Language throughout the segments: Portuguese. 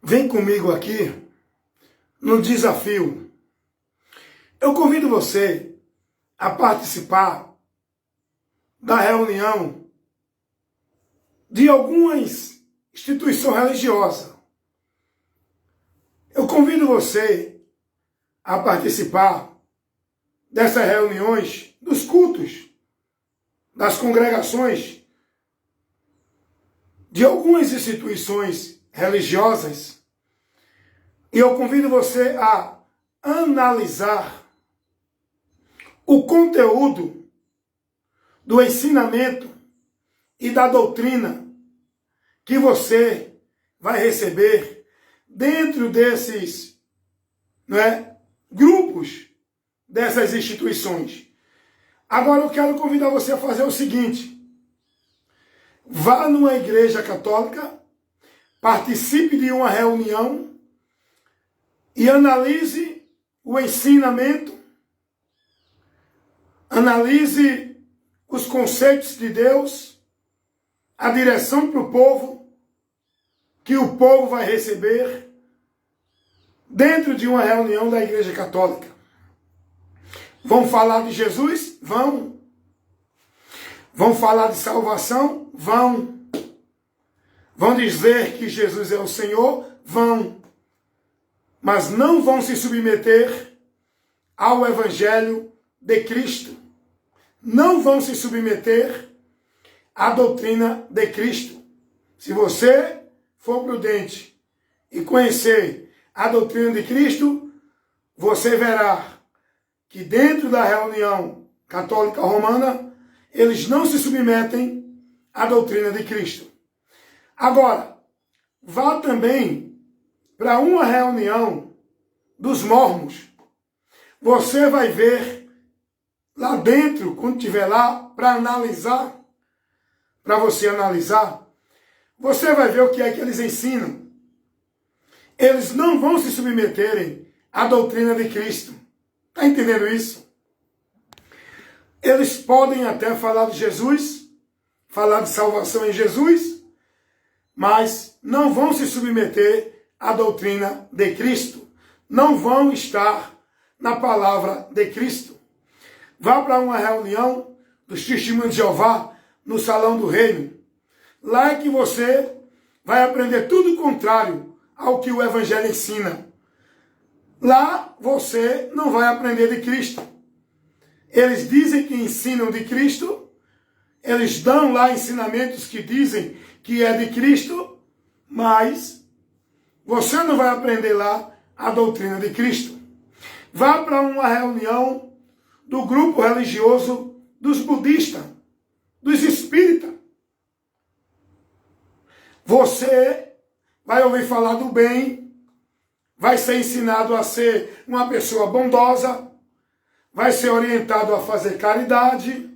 Vem comigo aqui no desafio. Eu convido você a participar da reunião de algumas instituições religiosas. Eu convido você a participar dessas reuniões, dos cultos, das congregações, de algumas instituições religiosas. E eu convido você a analisar o conteúdo do ensinamento e da doutrina que você vai receber dentro desses grupos, dessas instituições. Agora eu quero convidar você a fazer o seguinte: vá numa igreja católica, participe de uma reunião e analise o ensinamento, analise os conceitos de Deus, a direção para o povo, que o povo vai receber dentro de uma reunião da Igreja Católica. Vão falar de Jesus? Vão. Vão falar de salvação? Vão. Vão dizer que Jesus é o Senhor? Vão. Mas não vão se submeter ao Evangelho de Cristo. Não vão se submeter à doutrina de Cristo. Se você for prudente e conhecer a doutrina de Cristo, você verá que dentro da reunião católica romana, eles não se submetem à doutrina de Cristo. Agora, vá também para uma reunião dos mormons. Você vai ver lá dentro, quando estiver lá, para analisar, para você analisar, você vai ver o que é que eles ensinam. Eles não vão se submeterem à doutrina de Cristo. Está entendendo isso? Eles podem até falar de Jesus, falar de salvação em Jesus, mas não vão se submeter à doutrina de Cristo. Não vão estar na palavra de Cristo. Vá para uma reunião dos testemunhos de Jeová no Salão do Reino. Lá é que você vai aprender tudo o contrário ao que o Evangelho ensina. Lá você não vai aprender de Cristo. Eles dizem que ensinam de Cristo, eles dão lá ensinamentos que dizem que é de Cristo, mas você não vai aprender lá a doutrina de Cristo. Vá para uma reunião do grupo religioso dos budistas, dos espíritas. Você vai ouvir falar do bem, vai ser ensinado a ser uma pessoa bondosa, vai ser orientado a fazer caridade,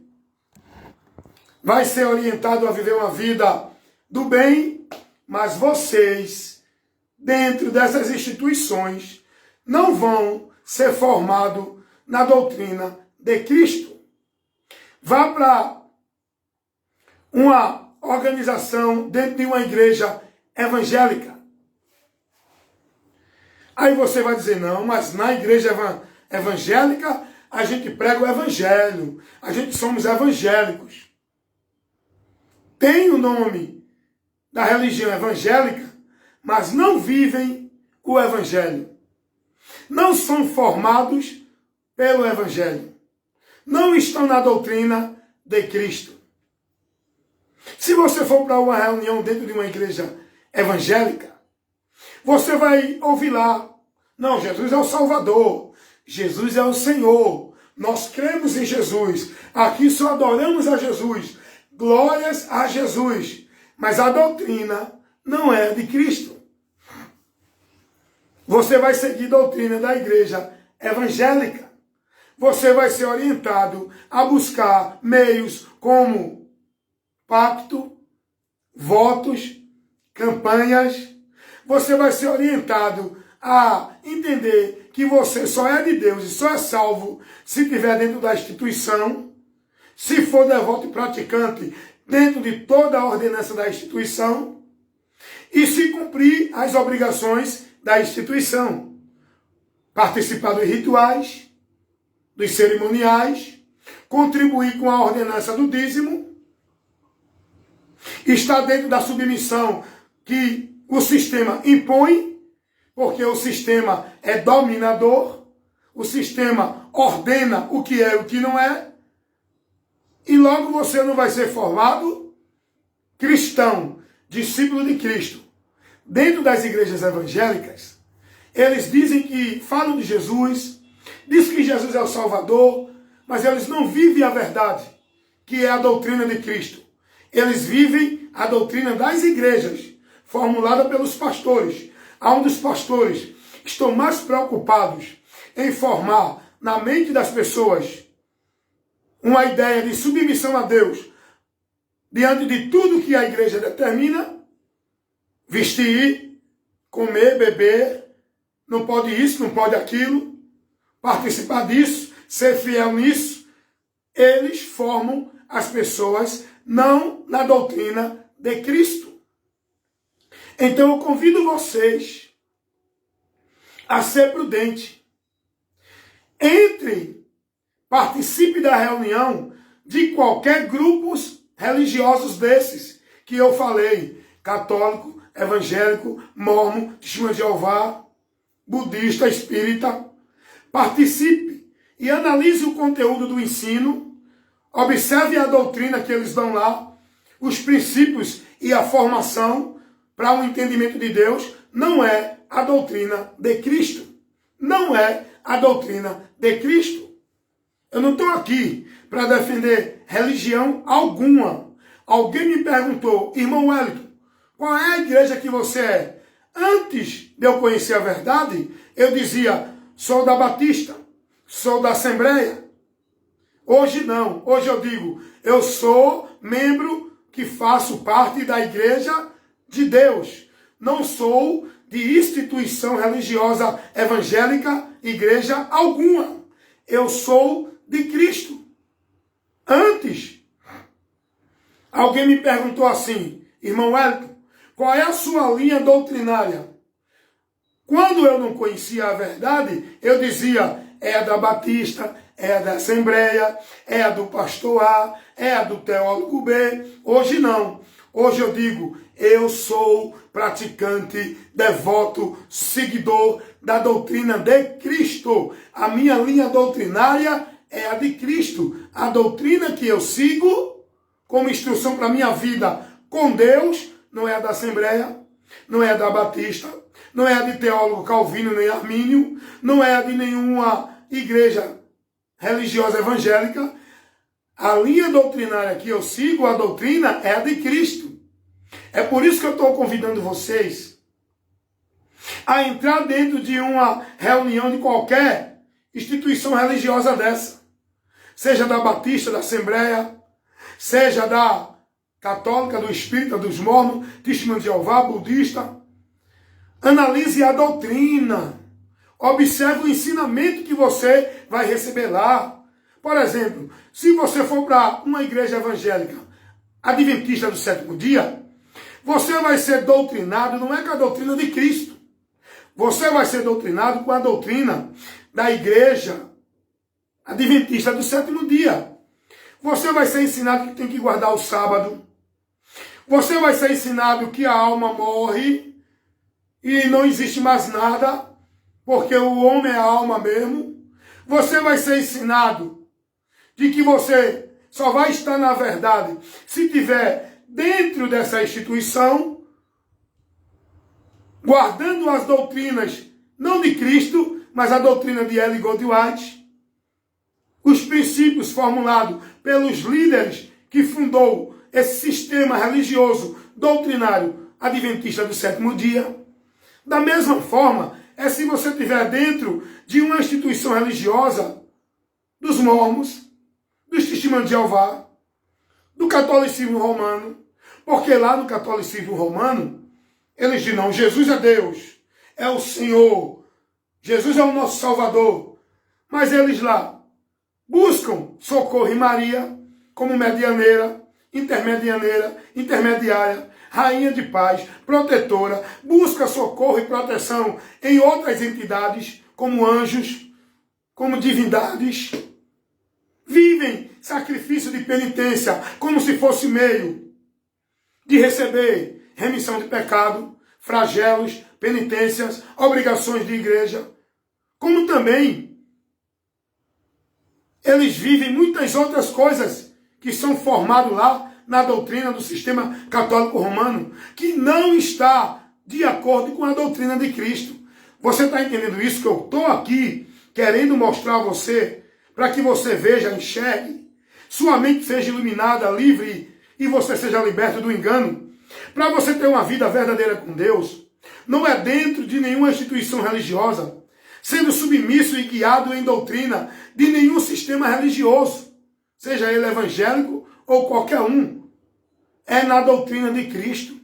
vai ser orientado a viver uma vida do bem, mas vocês, dentro dessas instituições, não vão ser formados na doutrina de Cristo. Vá para uma organização dentro de uma igreja evangélica. Aí você vai dizer, não, mas na igreja evangélica a gente prega o evangelho, a gente somos evangélicos. Tem o nome da religião evangélica, mas não vivem o evangelho. Não são formados pelo evangelho. Não estão na doutrina de Cristo. Se você for para uma reunião dentro de uma igreja evangélica, você vai ouvir lá, não, Jesus é o Salvador, Jesus é o Senhor, nós cremos em Jesus, aqui só adoramos a Jesus, glórias a Jesus, mas a doutrina não é de Cristo. Você vai seguir a doutrina da igreja evangélica. Você vai ser orientado a buscar meios como pacto, votos, campanhas. Você vai ser orientado a entender que você só é de Deus e só é salvo se estiver dentro da instituição, se for devoto e praticante dentro de toda a ordenança da instituição. e se cumprir as obrigações da instituição. Participar dos rituais, dos cerimoniais, contribuir com a ordenança do dízimo, estar dentro da submissão que o sistema impõe, porque o sistema é dominador, o sistema ordena o que é e o que não é, e logo você não vai ser formado cristão, discípulo de Cristo. Dentro das igrejas evangélicas, eles dizem que falam de Jesus, dizem que Jesus é o Salvador, mas eles não vivem a verdade, que é a doutrina de Cristo. Eles vivem a doutrina das igrejas, formulada pelos pastores, onde os pastores estão mais preocupados em formar na mente das pessoas uma ideia de submissão a Deus, diante de tudo que a igreja determina, vestir, comer, beber, não pode isso, não pode aquilo, participar disso, ser fiel nisso. Eles formam as pessoas não na doutrina de Cristo. Então eu convido vocês a ser prudente. Entre, participe da reunião de qualquer grupos religiosos desses que eu falei, católico, evangélico, mormon, testemunho de Jeová, budista, espírita. Participe e analise o conteúdo do ensino, observe a doutrina que eles dão lá, os princípios e a formação para um entendimento de Deus. Não é a doutrina de Cristo. Não é a doutrina de Cristo. Eu não estou aqui para defender religião alguma. Alguém me perguntou, irmão Wellington, qual é a igreja que você é? Antes de eu conhecer a verdade, eu dizia, sou da Batista, sou da Assembleia. Hoje não, hoje eu digo, eu sou membro que faço parte da igreja de Deus. Não sou de instituição religiosa evangélica, igreja alguma. Eu sou de Cristo. Antes, alguém me perguntou assim, irmão Wellington, qual é a sua linha doutrinária? Quando eu não conhecia a verdade, eu dizia, é a da Batista, é a da Assembleia, é a do pastor A, é a do teólogo B. Hoje não. Hoje eu digo, eu sou praticante, devoto, seguidor da doutrina de Cristo. A minha linha doutrinária é a de Cristo. A doutrina que eu sigo como instrução para a minha vida com Deus não é a da Assembleia, não é a da Batista, não é a de teólogo Calvino nem Armínio, não é a de nenhuma igreja religiosa evangélica. A linha doutrinária que eu sigo, a doutrina, é a de Cristo. É por isso que eu estou convidando vocês a entrar dentro de uma reunião de qualquer instituição religiosa dessa. Seja da Batista, da Assembleia, seja da Católica, do Espírita, dos Mormons, Testemunho de Jeová, Budista. Analise a doutrina. Observe o ensinamento que você vai receber lá. Por exemplo, se você for para uma igreja evangélica adventista do sétimo dia, você vai ser doutrinado, não é com a doutrina de Cristo. Você vai ser doutrinado com a doutrina da igreja adventista do sétimo dia. Você vai ser ensinado que tem que guardar o sábado. Você vai ser ensinado que a alma morre e não existe mais nada, porque o homem é a alma mesmo. Você vai ser ensinado de que você só vai estar na verdade se tiver dentro dessa instituição, guardando as doutrinas, não de Cristo, mas a doutrina de Ellen G. White, os princípios formulados pelos líderes que fundou esse sistema religioso doutrinário adventista do sétimo dia. Da mesma forma, é se você estiver dentro de uma instituição religiosa dos mormons, dos testemunhos de Jeová, do catolicismo romano, porque lá no catolicismo romano, eles dizem, não, Jesus é Deus, é o Senhor, Jesus é o nosso Salvador, mas eles lá buscam socorro em Maria como medianeira, intermediária, rainha de paz, protetora, busca socorro e proteção em outras entidades, como anjos, como divindades. Vivem sacrifício de penitência como se fosse meio de receber remissão de pecado, flagelos, penitências, obrigações de igreja. Como também eles vivem muitas outras coisas que são formadas lá na doutrina do sistema católico romano, que não está de acordo com a doutrina de Cristo. Você está entendendo isso que eu estou aqui querendo mostrar a você, para que você veja, enxergue, sua mente seja iluminada, livre, e você seja liberto do engano. Para você ter uma vida verdadeira com Deus, não é dentro de nenhuma instituição religiosa, sendo submisso e guiado em doutrina de nenhum sistema religioso, seja ele evangélico ou qualquer um. É na doutrina de Cristo.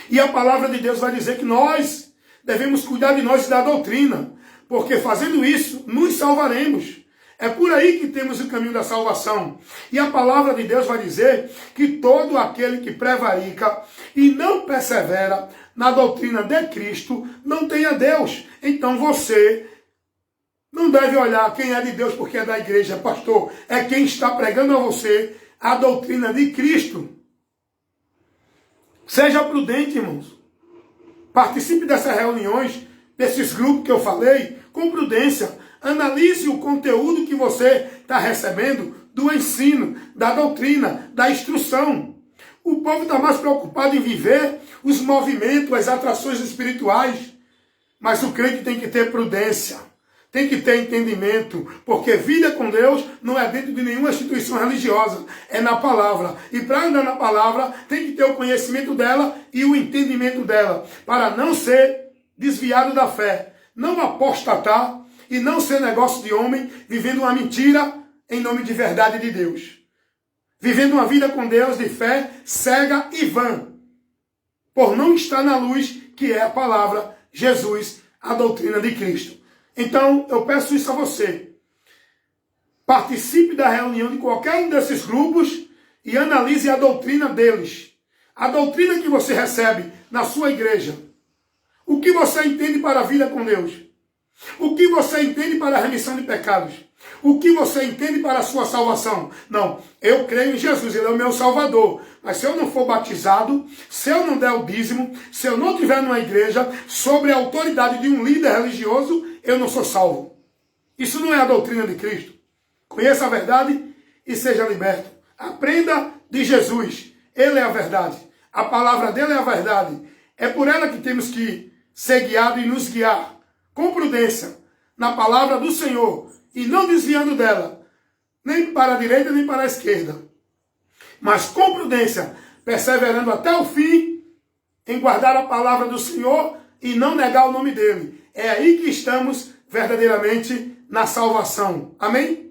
E a palavra de Deus vai dizer que nós devemos cuidar de nós e da doutrina, porque fazendo isso, nos salvaremos. É por aí que temos o caminho da salvação. E a palavra de Deus vai dizer que todo aquele que prevarica e não persevera na doutrina de Cristo não tem a Deus. Então você não deve olhar quem é de Deus porque é da igreja, pastor. É quem está pregando a você a doutrina de Cristo. Seja prudente, irmãos. Participe dessas reuniões, desses grupos que eu falei, com prudência. Analise o conteúdo que você está recebendo do ensino, da doutrina, da instrução. O povo está mais preocupado em viver os movimentos, as atrações espirituais. Mas o crente tem que ter prudência, tem que ter entendimento, porque vida com Deus não é dentro de nenhuma instituição religiosa, é na palavra. E para andar na palavra, tem que ter o conhecimento dela e o entendimento dela, para não ser desviado da fé, não apostatar, e não ser negócio de homem, vivendo uma mentira em nome de verdade de Deus. Vivendo uma vida com Deus de fé cega e vã. Por não estar na luz, que é a palavra, Jesus, a doutrina de Cristo. Então, eu peço isso a você. Participe da reunião de qualquer um desses grupos e analise a doutrina deles. A doutrina que você recebe na sua igreja. O que você entende para a vida com Deus. O que você entende para a remissão de pecados? O que você entende para a sua salvação? Não, eu creio em Jesus, Ele é o meu Salvador. Mas se eu não for batizado, se eu não der o dízimo, se eu não estiver numa igreja sob a autoridade de um líder religioso, eu não sou salvo. Isso não é a doutrina de Cristo. Conheça a verdade e seja liberto. Aprenda de Jesus. Ele é a verdade. A palavra dele é a verdade. É por ela que temos que ser guiados e nos guiar com prudência na palavra do Senhor e não desviando dela, nem para a direita nem para a esquerda, mas com prudência, perseverando até o fim em guardar a palavra do Senhor e não negar o nome dele. É aí que estamos verdadeiramente na salvação. Amém?